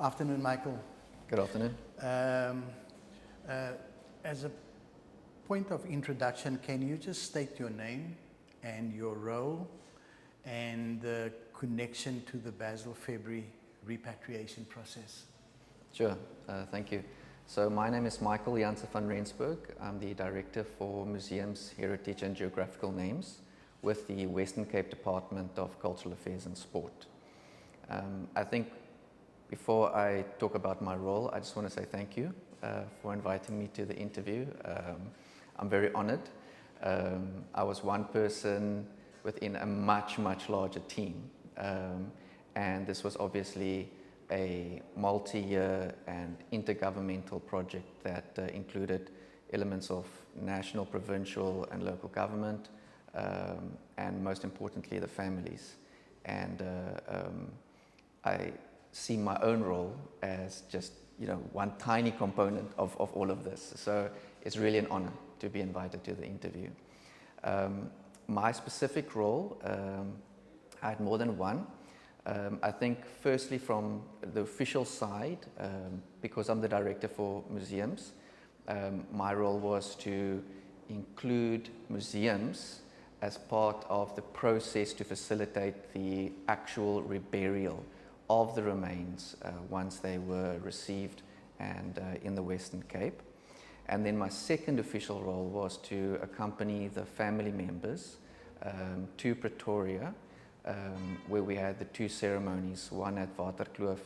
Afternoon, Michael. Good afternoon. Um, as a point of introduction, can you just state your name and your role and the connection to the Basel February repatriation process? Sure, thank you. So my name is Michael Janse van Rensburg. I'm the Director for Museums, Heritage and Geographical Names with the Western Cape Department of Cultural Affairs and Sport. I think before I talk about my role, I just want to say thank you for inviting me to the interview. I'm very honored. I was one person within a much larger team. And this was obviously a multi-year and intergovernmental project that included elements of national, provincial and local government, and most importantly the families. And I see my own role as just one tiny component of all of this. So it's really an honor to be invited to the interview. My specific role, I had more than one. I think firstly from the official side, because I'm the director for museums, my role was to include museums as part of the process to facilitate the actual reburial of the remains once they were received and in the Western Cape. And then my second official role was to accompany the family members to Pretoria, where we had the two ceremonies, one at Waterkloof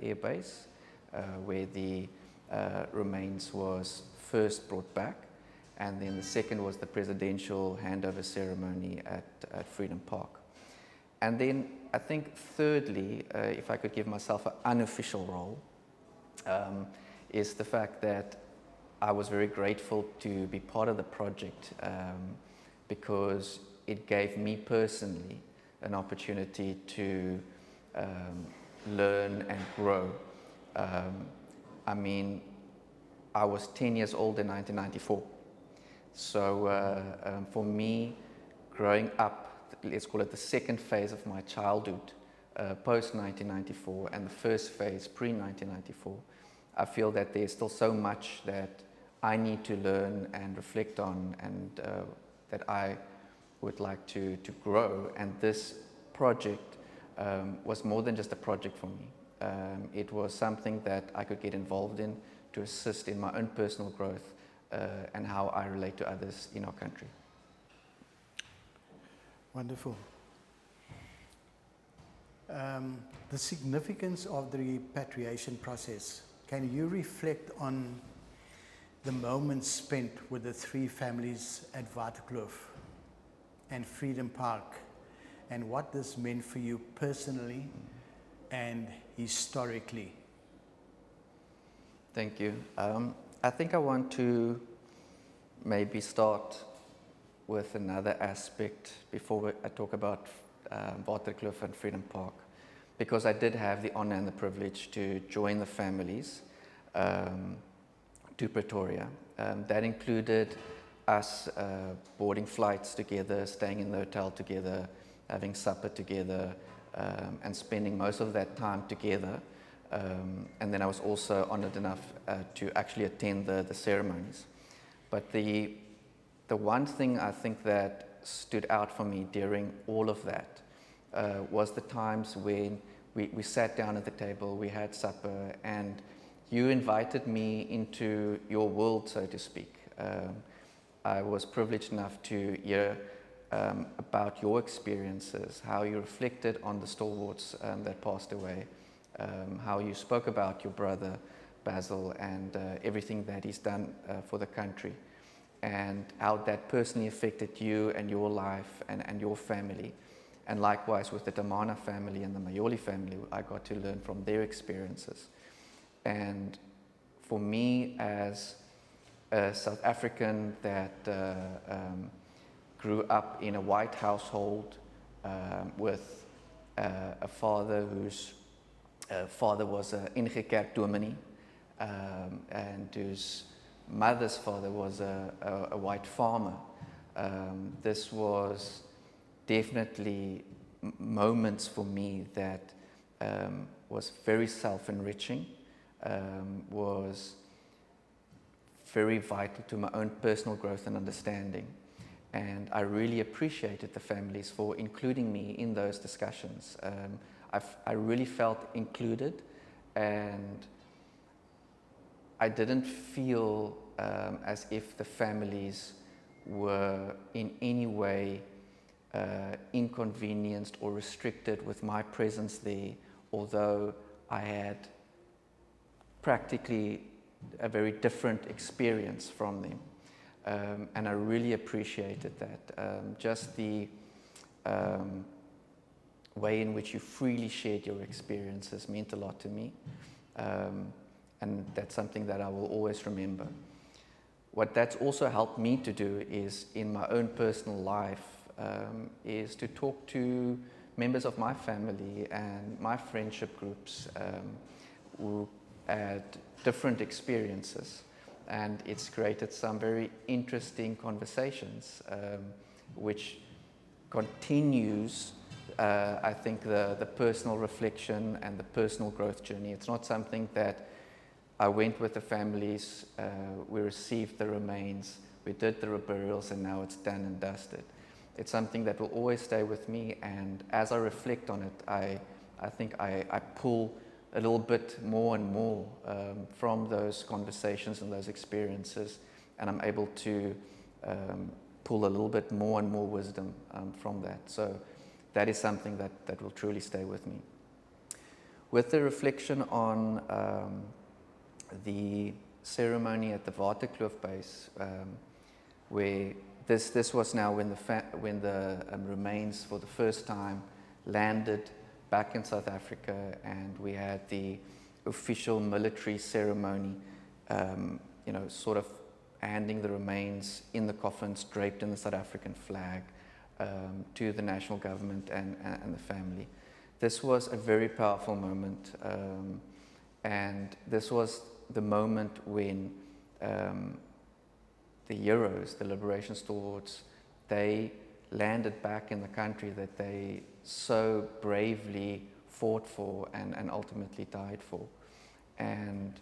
Air Base, where the remains was first brought back, and then the second was the presidential handover ceremony at Freedom Park. And then I think thirdly, if I could give myself an unofficial role, is the fact that I was very grateful to be part of the project because it gave me personally an opportunity to learn and grow. I mean, I was 10 years old in 1994. So for me, growing up, let's call it the second phase of my childhood, post-1994, and the first phase, pre-1994, I feel that there's still so much that I need to learn and reflect on, and that I would like to grow. And this project was more than just a project for me. It was something that I could get involved in to assist in my own personal growth and how I relate to others in our country. Wonderful. The significance of the repatriation process. Can you reflect on the moments spent with the three families at Waterkloof and Freedom Park, and what this meant for you personally and historically? Thank you. I think I want to maybe start with another aspect before I talk about Waterkloof and Freedom Park, because I did have the honor and the privilege to join the families to Pretoria. That included us boarding flights together, staying in the hotel together, having supper together, and spending most of that time together. And then I was also honored enough to actually attend the ceremonies. But the one thing I think that stood out for me during all of that was the times when we sat down at the table, we had supper, and you invited me into your world, so to speak. I was privileged enough to hear about your experiences, how you reflected on the stalwarts that passed away, how you spoke about your brother Basil and everything that he's done for the country, and how that personally affected you and your life and your family. And likewise with the Damana family and the Mayoli family, I got to learn from their experiences. And for me, as a South African that grew up in a white household with a father whose father was an NG Kerk dominee, and whose mother's father was a white farmer. This was definitely moments for me that was very self-enriching, was very vital to my own personal growth and understanding. And I really appreciated the families for including me in those discussions. I really felt included, and I didn't feel as if the families were in any way inconvenienced or restricted with my presence there, although I had practically a very different experience from them. And I really appreciated that. Just the way in which you freely shared your experiences meant a lot to me. And that's something that I will always remember. What that's also helped me to do is, in my own personal life, is to talk to members of my family and my friendship groups who had different experiences. And it's created some very interesting conversations, which continues, I think, the personal reflection and the personal growth journey. It's not something that I went with the families, we received the remains, we did the burials, and now it's done and dusted. It's something that will always stay with me, and as I reflect on it, I think I pull a little bit more and more from those conversations and those experiences, and I'm able to pull a little bit more and more wisdom from that. So that is something that will truly stay with me. With the reflection on the ceremony at the Waterkloof base, where this was now when the remains for the first time landed back in South Africa, and we had the official military ceremony, sort of handing the remains in the coffins draped in the South African flag to the national government and the family. This was a very powerful moment, and this was the moment when the heroes, the liberation stalwarts, they landed back in the country that they so bravely fought for and ultimately died for. And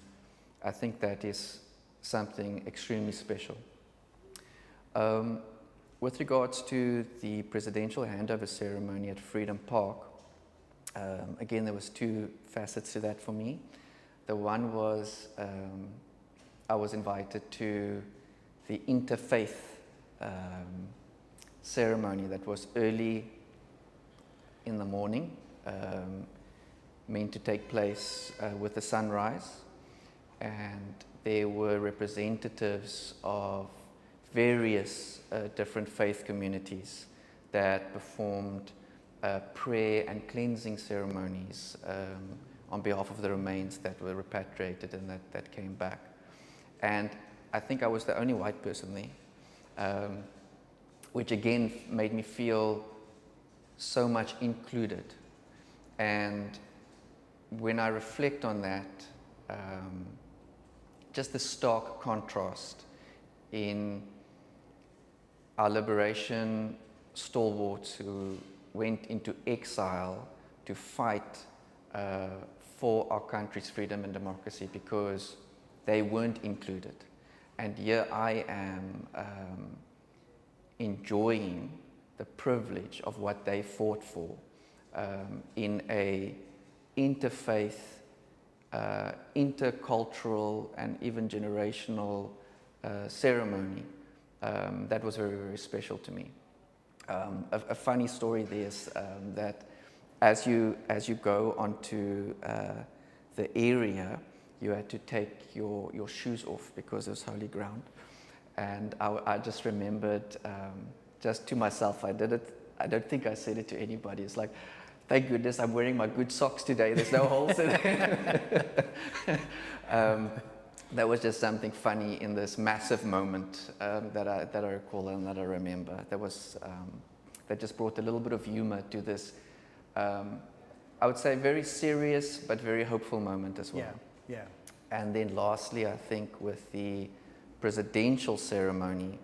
I think that is something extremely special. With regards to the presidential handover ceremony at Freedom Park, again, there was two facets to that for me. The one was I was invited to the interfaith ceremony that was early in the morning, meant to take place with the sunrise, and there were representatives of various different faith communities that performed prayer and cleansing ceremonies on behalf of the remains that were repatriated and that came back. And I think I was the only white person there, which again made me feel so much included. And when I reflect on that, just the stark contrast in our liberation stalwarts who went into exile to fight for our country's freedom and democracy because they weren't included. And here I am enjoying the privilege of what they fought for in a interfaith, intercultural, and even generational ceremony that was very, very special to me. A funny story there is that as you go onto the area, you had to take your shoes off because it was holy ground. And I just remembered, just to myself, I did it. I don't think I said it to anybody. It's like, thank goodness I'm wearing my good socks today. There's no holes in it. That was just something funny in this massive moment that I recall and that I remember. That just brought a little bit of humor to this, I would say, very serious but very hopeful moment as well. Yeah. And then lastly, I think with the presidential ceremony,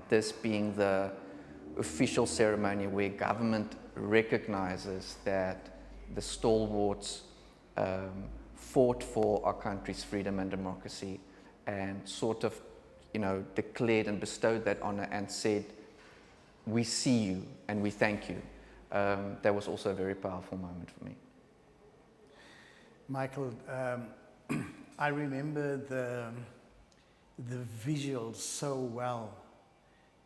this being the official ceremony where government recognizes that the stalwarts fought for our country's freedom and democracy, and sort of, declared and bestowed that honor and said, "We see you and we thank you." That was also a very powerful moment for me. Michael, I remember the visuals so well.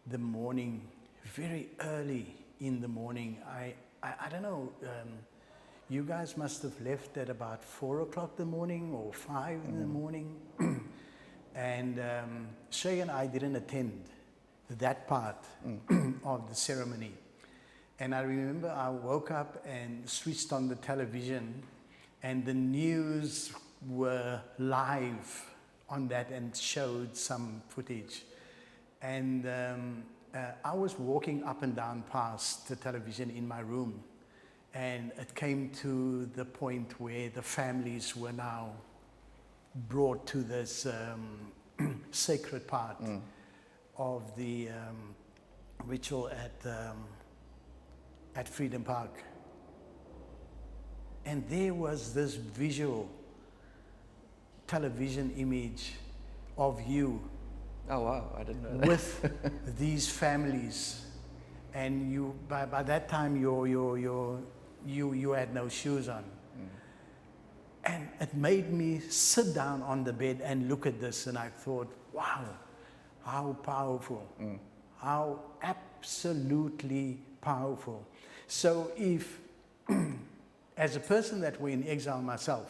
The morning, very early in the morning. I don't know. You guys must have left at about 4 o'clock in the morning or 5 in the morning. And Shay and I didn't attend that part of the ceremony. And I remember I woke up and switched on the television, and the news were live on that and showed some footage. And I was walking up and down past the television in my room, and it came to the point where the families were now brought to this sacred part of the ritual at Freedom Park. And there was this visual television image of you. Oh wow, I didn't know that. With these families, and you by that time you had no shoes on. And it made me sit down on the bed and look at this, and I thought, wow, how powerful, how absolutely powerful. So if, as a person that were in exile myself,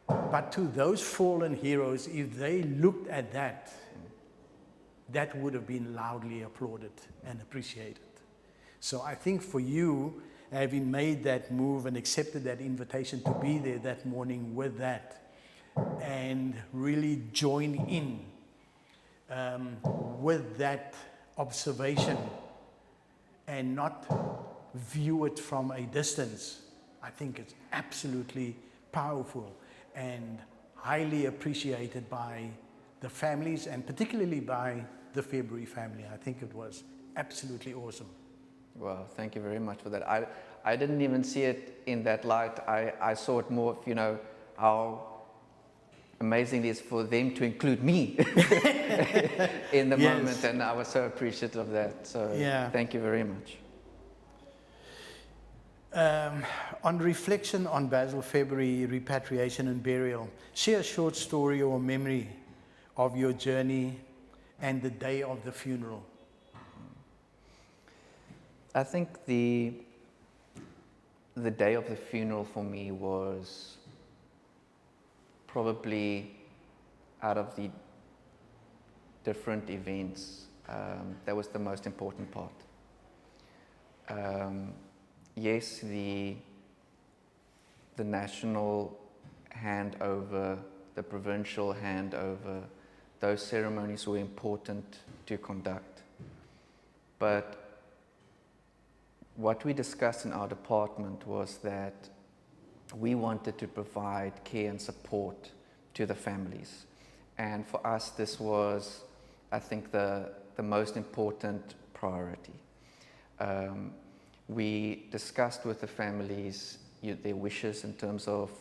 but to those fallen heroes, if they looked at that, that would have been loudly applauded and appreciated. So I think for you, having made that move and accepted that invitation to be there that morning with that, and really join in with that observation and not view it from a distance, I think it's absolutely powerful and highly appreciated by the families, and particularly by the February family. I think it was absolutely awesome. Well, thank you very much for that. I didn't even see it in that light. I saw it more of, how amazing it is for them to include me in the moment, and I was so appreciative of that. So thank you very much. On reflection on Basil February repatriation and burial, share a short story or memory of your journey and the day of the funeral. I think the day of the funeral for me was probably, out of the different events, that was the most important part. Yes, the national handover, the provincial handover, those ceremonies were important to conduct. But what we discussed in our department was that we wanted to provide care and support to the families. And for us, this was, I think, the most important priority. We discussed with the families their wishes in terms of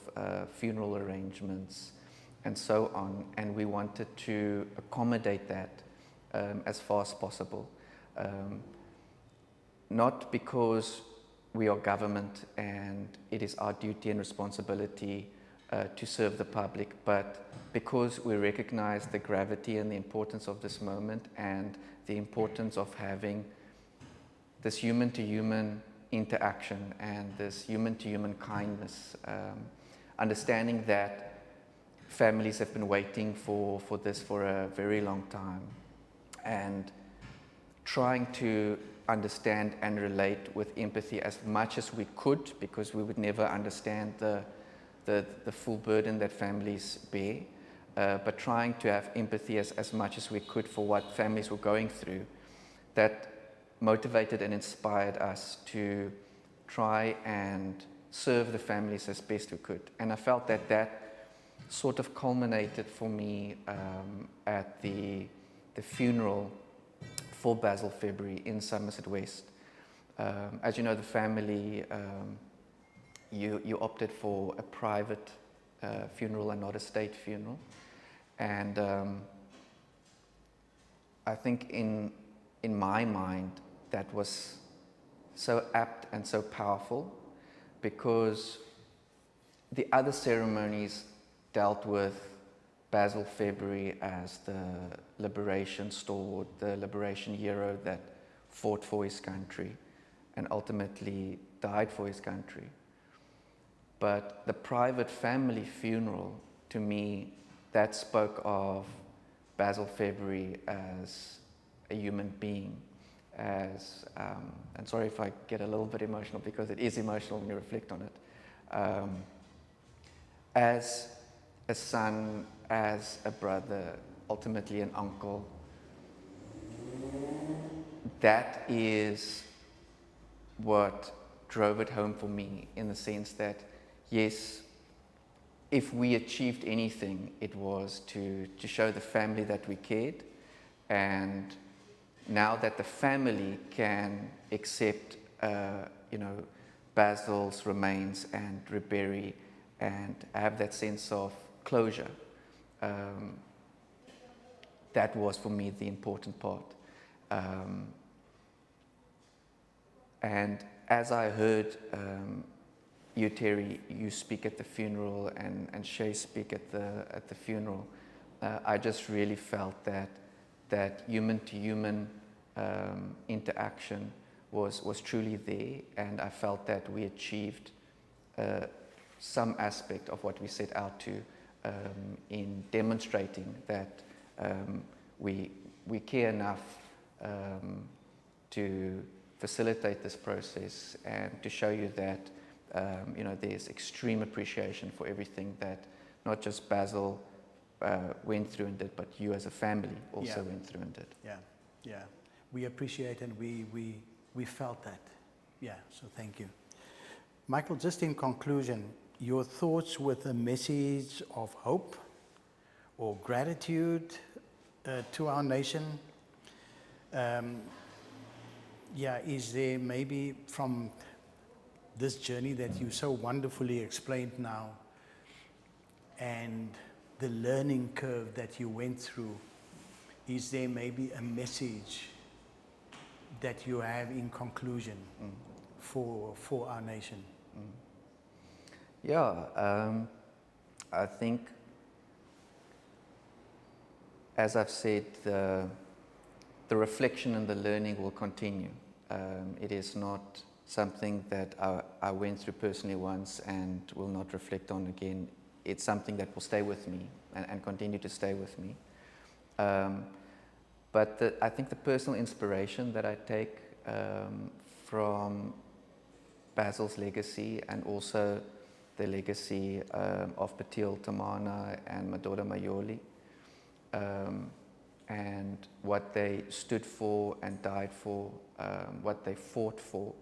funeral arrangements and so on, and we wanted to accommodate that as far as possible. Not because we are government and it is our duty and responsibility to serve the public, but because we recognize the gravity and the importance of this moment and the importance of having this human-to-human interaction and this human-to-human kindness, understanding that families have been waiting for this for a very long time, and trying to understand and relate with empathy as much as we could, because we would never understand the full burden that families bear, but trying to have empathy as much as we could for what families were going through. That motivated and inspired us to try and serve the families as best we could. And I felt that sort of culminated for me at the funeral for Basil February in Somerset West. As you know, the family you opted for a private funeral and not a state funeral. And I think in my mind, that was so apt and so powerful, because the other ceremonies dealt with Basil February as the liberation stalwart, the liberation hero that fought for his country and ultimately died for his country. But the private family funeral, to me, that spoke of Basil February as a human being, as, and sorry if I get a little bit emotional, because it is emotional when you reflect on it, as a son, as a brother, ultimately an uncle. That is what drove it home for me, in the sense that, yes, if we achieved anything, it was to show the family that we cared. And now that the family can accept, Basil's remains and rebury and have that sense of closure, that was for me the important part. And as I heard you, Terry, you speak at the funeral, and Shay speak at the funeral, I just really felt that human-to-human interaction was truly there, and I felt that we achieved some aspect of what we set out to in demonstrating that we care enough to facilitate this process and to show you that there's extreme appreciation for everything that not just Basil went through and did, but you as a family also went through and did. Yeah. We appreciate, and we felt that. Yeah, so thank you. Michael, just in conclusion, your thoughts with a message of hope or gratitude to our nation. Is there maybe from this journey that you so wonderfully explained now, and the learning curve that you went through, is there maybe a message that you have in conclusion for our nation? I think, as I've said, the reflection and the learning will continue. It is not something that I went through personally once and will not reflect on again. It's something that will stay with me and continue to stay with me. But I think the personal inspiration that I take from Basil's legacy, and also the legacy of Patil Tamana and Madoda Mayoli, and what they stood for and died for, what they fought for.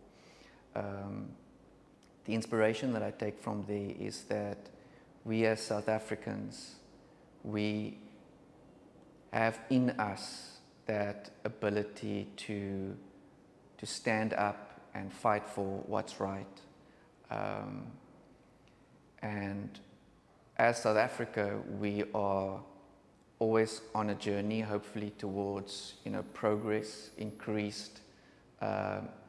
The inspiration that I take from there is that we as South Africans, we have in us that ability to stand up and fight for what's right. And as South Africa, we are always on a journey, hopefully, towards progress, increased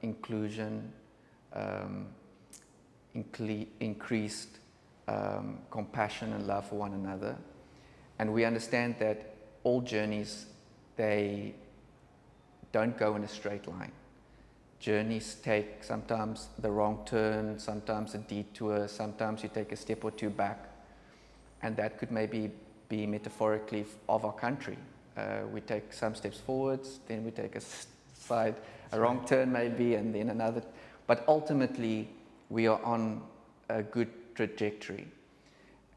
inclusion, increased compassion and love for one another. And we understand that all journeys, they don't go in a straight line. Journeys take sometimes the wrong turn, sometimes a detour, sometimes you take a step or two back. And that could maybe be metaphorically of our country. We take some steps forwards, then we take a wrong turn maybe, and then another. But ultimately, we are on a good trajectory.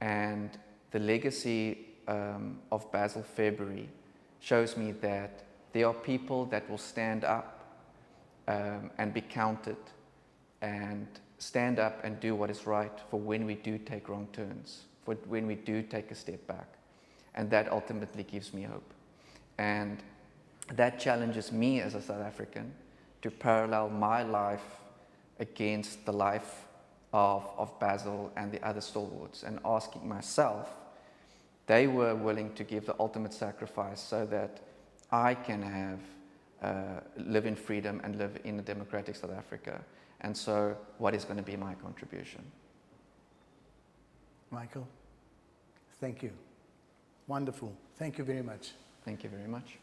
And the legacy of Basil February shows me that there are people that will stand up and be counted, and stand up and do what is right for when we do take wrong turns, for when we do take a step back. And that ultimately gives me hope. And that challenges me as a South African to parallel my life against the life of Basil and the other stalwarts, and asking myself, they were willing to give the ultimate sacrifice so that I can have live in freedom and live in a democratic South Africa. And so what is going to be my contribution? Michael, thank you. Wonderful. Thank you very much. Thank you very much.